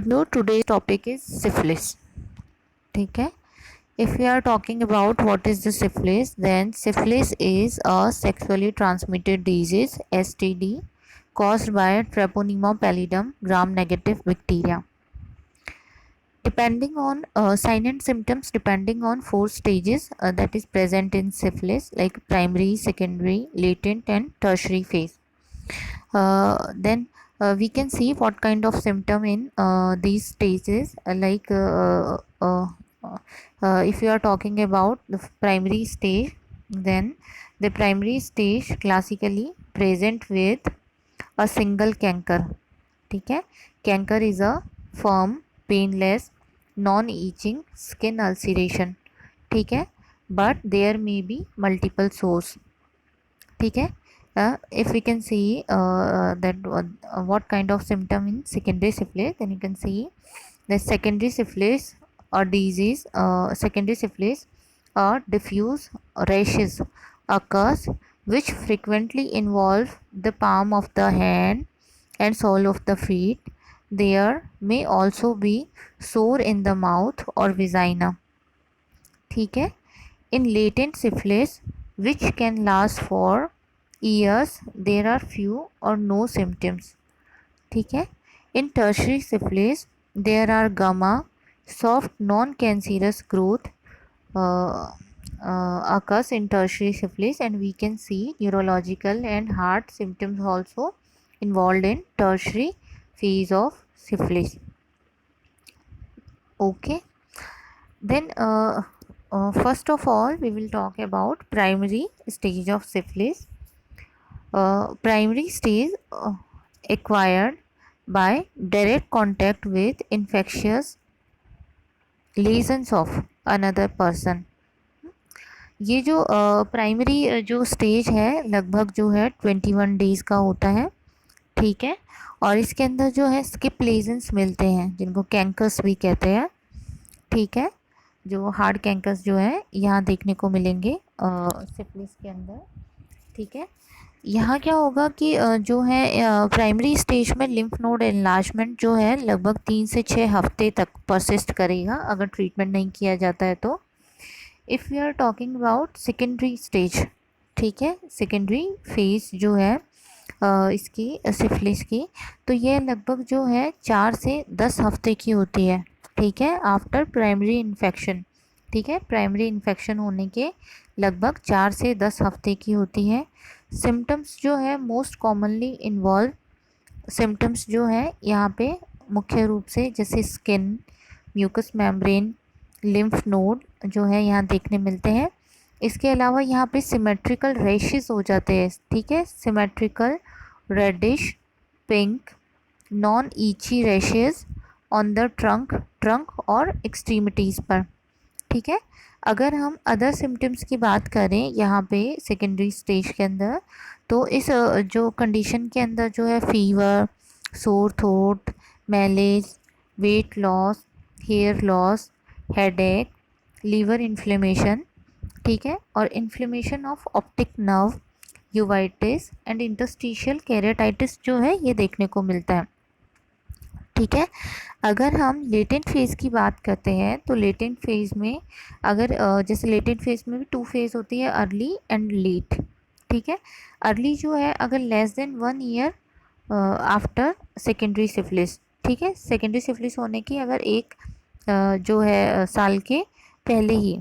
So today's topic is syphilis. ठीक है. If we are talking about what is the syphilis, then syphilis is a sexually transmitted disease (STD) caused by Treponema pallidum gram-negative bacteria. Depending on sign and symptoms, depending on 4 stages that is present in syphilis, like primary, secondary, latent, and tertiary phase. Then we can see what kind of symptom in these stages, if you are talking about the primary stage, then the primary stage classically present with a single canker. ठीक है. Canker is a firm, painless, non-itching skin ulceration. ठीक है. But there may be multiple sores. ठीक है. If we can see what kind of symptom in secondary syphilis, then you can see the secondary syphilis or disease, secondary syphilis or diffuse rashes occurs which frequently involve the palm of the hand and sole of the feet. There may also be sore in the mouth or vagina. ठीक है. In latent syphilis, which can last for years, there are few or no symptoms. ठीक है. In tertiary syphilis, there are gamma, soft non-cancerous growth occurs in tertiary syphilis, and we can see neurological and heart symptoms also involved in tertiary phase of syphilis. Okay. Then first of all, we will talk about primary stage of syphilis. Primary stage acquired by direct contact with infectious lesions of another person. ये जो primary जो stage है लगभग जो है 21 days का होता है. ठीक है. और इसके अंदर जो है स्किप लेजन्स मिलते हैं जिनको कैंकर्स भी कहते हैं. ठीक है. जो हार्ड कैंकर्स जो है यहाँ देखने को मिलेंगे सिफिलिस के अंदर. ठीक है. यहाँ क्या होगा कि जो है प्राइमरी स्टेज में लिम्फ नोड एनलार्जमेंट जो है लगभग 3 से 6 हफ्ते तक परसिस्ट करेगा अगर ट्रीटमेंट नहीं किया जाता है तो. If we are talking about secondary stage, ठीक है, सेकेंडरी फेज जो है इसकी सिफिलिस की, तो ये लगभग जो है 4 से 10 हफ्ते की होती है. ठीक है. After primary infection. ठीक है. प्राइमरी इन्फेक्शन होने के लगभग 4 से 10 हफ्ते की होती है. सिम्टम्स जो है मोस्ट कॉमनली इन्वॉल्व सिम्टम्स जो है यहाँ पे मुख्य रूप से जैसे skin, mucous membrane, lymph node जो है यहाँ देखने मिलते हैं. इसके अलावा यहाँ पे सिमेट्रिकल रैशेस हो जाते हैं. ठीक है. सिमेट्रिकल रेडिश पिंक नॉन ईची रैशेस ऑन द ट्रंक और एक्सट्रीमिटीज़ पर. ठीक है. अगर हम अदर सिम्टम्स की बात करें यहाँ पे सेकेंडरी स्टेज के अंदर, तो इस जो कंडीशन के अंदर जो है fever, sore throat, malaise, weight loss, hair loss, headache, liver inflammation. ठीक है. और inflammation of optic nerve, uveitis and interstitial keratitis जो है ये देखने को मिलता है. ठीक है. अगर हम लेटेंट फेज़ की बात करते हैं तो लेटेंट फेज़ में अगर जैसे लेटेंट फेज़ में भी 2 फेज़ होती है, अर्ली एंड लेट. ठीक है. अर्ली जो है अगर less than 1 year after secondary syphilis. ठीक है. सेकेंडरी सिफिलिस होने की अगर एक जो है साल के पहले ही.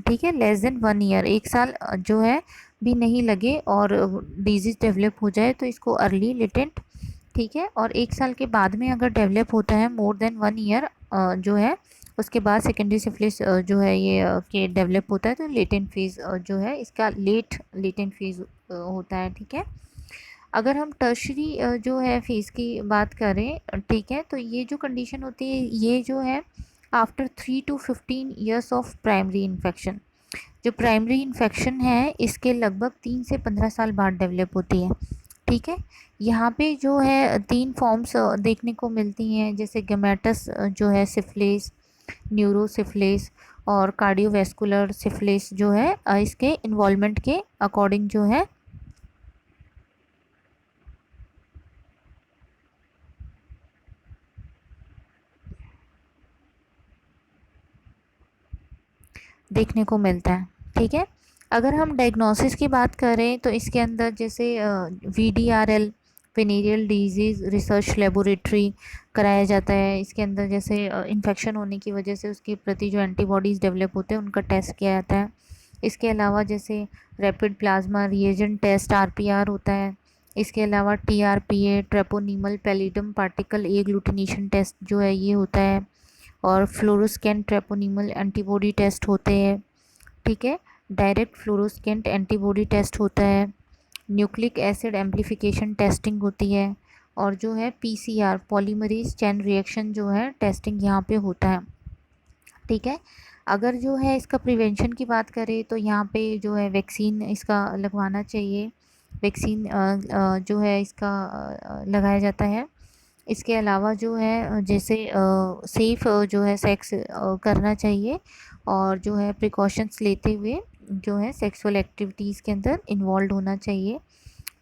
ठीक है. लेस देन 1 ईयर, 1 साल जो है भी नहीं लगे और डिजीज़ डेवलप हो जाए तो इसको अर्ली लेटेंट. ठीक है. और 1 साल के बाद में अगर डेवलप होता है मोर देन 1 ईयर जो है उसके बाद सेकेंडरी सिफिलिस जो है ये के डेवलप होता है तो लेटेंट फेज़ जो है इसका लेटेंट फेज़ होता है. ठीक है. अगर हम टर्शरी जो है फेज़ की बात करें, ठीक है, तो ये जो कंडीशन होती है ये जो है after 3 to 15 years of primary infection. जो प्राइमरी इन्फेक्शन है इसके लगभग 3 से 15 साल बाद डेवलप होती है. ठीक है. यहाँ पे जो है 3 फॉर्म्स देखने को मिलती हैं जैसे गैमेटस जो है सिफिलिस, न्यूरोसिफिलिस और कार्डियोवैस्कुलर सिफिलिस जो है इसके इन्वॉल्वमेंट के अकॉर्डिंग जो है देखने को मिलता है। ठीक है, अगर हम डायग्नोसिस की बात करें तो इसके अंदर जैसे VDRL, venereal disease research laboratory कराया जाता है। इसके अंदर जैसे इन्फेक्शन होने की वजह से उसके प्रति जो एंटीबॉडीज़ डेवलप होते हैं उनका टेस्ट किया जाता है। इसके अलावा जैसे rapid plasma reagent test RPR होता है। इसके अलावा TRPA, treponemal pallidum particle agglutination test जो है ये होता है, और फ्लोरोस्कैन ट्रेपोनीमल एंटीबॉडी टेस्ट होते हैं। ठीक है, डायरेक्ट फ्लोरोस्केंट एंटीबॉडी टेस्ट होता है, न्यूक्लिक एसिड एम्प्लीफिकेशन टेस्टिंग होती है, और जो है PCR पॉलीमरेज चेन रिएक्शन जो है टेस्टिंग यहाँ पे होता है। ठीक है, अगर जो है इसका प्रिवेंशन की बात करें तो यहाँ पे जो है वैक्सीन इसका लगवाना चाहिए। वैक्सीन जो है इसका लगाया जाता है। इसके अलावा जो है जैसे सेफ़ जो है सेक्स करना चाहिए, और जो है प्रिकॉशंस लेते हुए जो है सेक्सुअल एक्टिविटीज़ के अंदर इन्वॉल्व होना चाहिए।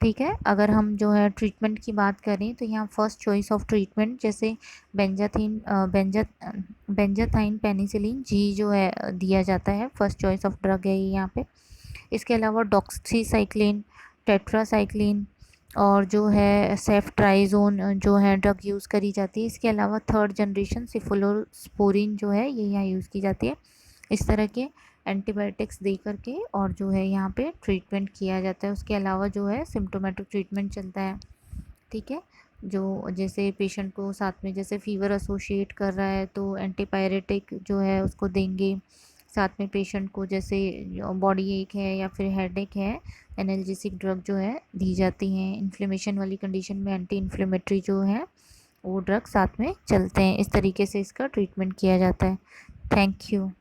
ठीक है, अगर हम जो है ट्रीटमेंट की बात करें तो यहाँ फर्स्ट चॉइस ऑफ ट्रीटमेंट जैसे बेंजाथाइन पेनिसिलिन जी जो है दिया जाता है, फर्स्ट चॉइस ऑफ ड्रग है ये यहाँ पे। इसके अलावा डॉक्सीसाइक्लिन, टेट्रासाइक्लिन, और जो है सेफ्ट्राइजोन जो है ड्रग यूज़ करी जाती है। इसके अलावा थर्ड जनरेशन सिफोलोस्पोरिन जो है ये यहाँ यूज़ की जाती है। इस तरह के एंटीबायोटिक्स दे करके और जो है यहाँ पे ट्रीटमेंट किया जाता है। उसके अलावा जो है सिम्टोमेटिक ट्रीटमेंट चलता है। ठीक है, जो जैसे पेशेंट को साथ में जैसे फ़ीवर एसोसिएट कर रहा है तो एंटीपायरेटिक जो है उसको देंगे। साथ में पेशेंट को जैसे बॉडी एक है या फिर हेडेक है, एनाल्जेसिक ड्रग जो है दी जाती हैं। इन्फ्लेमेशन वाली कंडीशन में एंटी इन्फ्लेमेटरी जो है वो ड्रग साथ में चलते हैं। इस तरीके से इसका ट्रीटमेंट किया जाता है। Thank you.